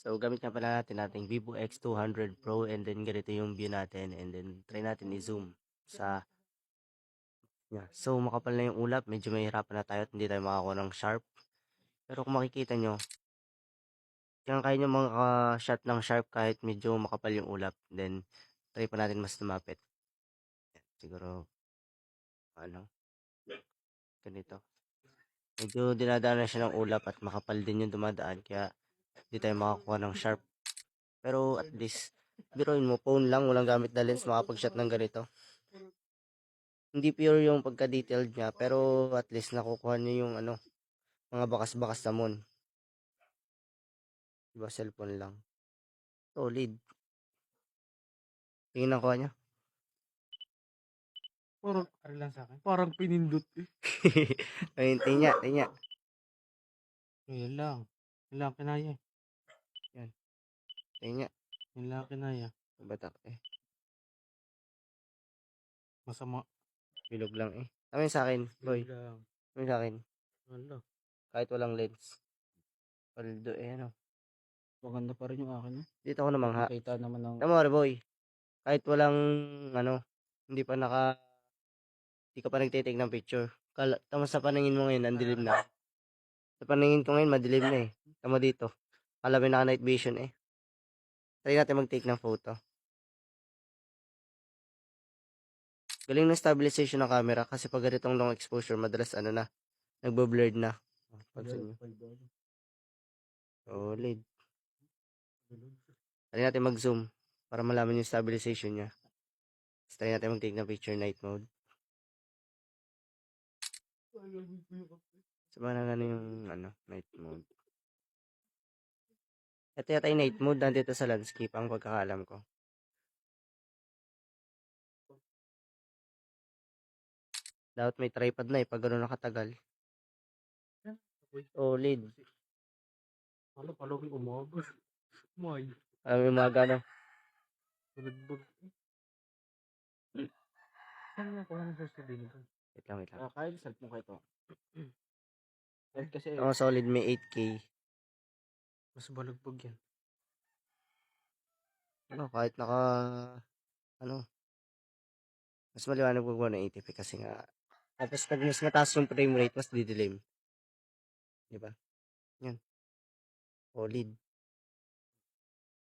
So, gamit nga pala natin ating Vivo X200 Pro and then ganito yung view natin and then try natin i-zoom sa So, makapal na yung ulap, medyo mahirapan na tayo at hindi tayo makakuha ng sharp. Pero kung makikita nyo, kaya nyo maka-shot ng sharp kahit medyo makapal yung ulap. Then, try pa natin mas lumapit. Siguro, ganito. Medyo dinadaan na siya ng ulap at makapal din yung dumadaan kaya hindi tayo makakuha ng sharp. Pero at least, biruin mo, phone lang, walang gamit na lens, makapag-shot ng ganito. Hindi pure yung pagka-detailed niya, pero at least nakukuha niyo yung mga bakas-bakas sa moon. Diba, cellphone lang. Solid. Tingin ang kuha niya. Parang, lang sa akin. Parang pinindot eh. Ayun, tingnan. Yan lang. Yan lang kinaya. Yan. Tingnan. Yan lang kinaya. Batak eh. Masama. Bilog lang eh. Amin sa akin, boy. Yan lang. Amin sa akin. Wala. Kahit walang lens. Paldo eh, Maganda pa rin yung akin eh. Dito ako namangha. Makita naman ng... Tama rin, boy. Kahit walang, hindi ka pa nagtitake ng picture. Tama sa paningin mo ngayon, ang dilim na. Sa paningin ko ngayon, madilim na eh. Tama dito. Alam mo naka night vision eh. Try natin mag-take ng photo. Galing ng stabilization ng camera kasi pag ganitong long exposure, madalas nagbo-blurred na. Pansin nyo. Solid. Try natin mag-zoom para malaman yung stabilization niya. Try natin mag-take ng picture night mode. Sama na yung night mode. Ito yata yung night mode nandito sa landscape ang pagkakaalam ko. Dapat may tripod na pag gano'n nakatagal. Solid. Ano pala kung umaga? May. Yung mga gano'n. Nagbag. Saan nga kung ano sa din ko? Wait lang. Kaya yung cellphone ko ito. Kasi Solid may 8K. mas balagbag yan. Kahit mas maliwanag pag 180p kasi nga. Tapos pag mas mataas yung frame rate, mas didilim. Diba? Yan. Solid.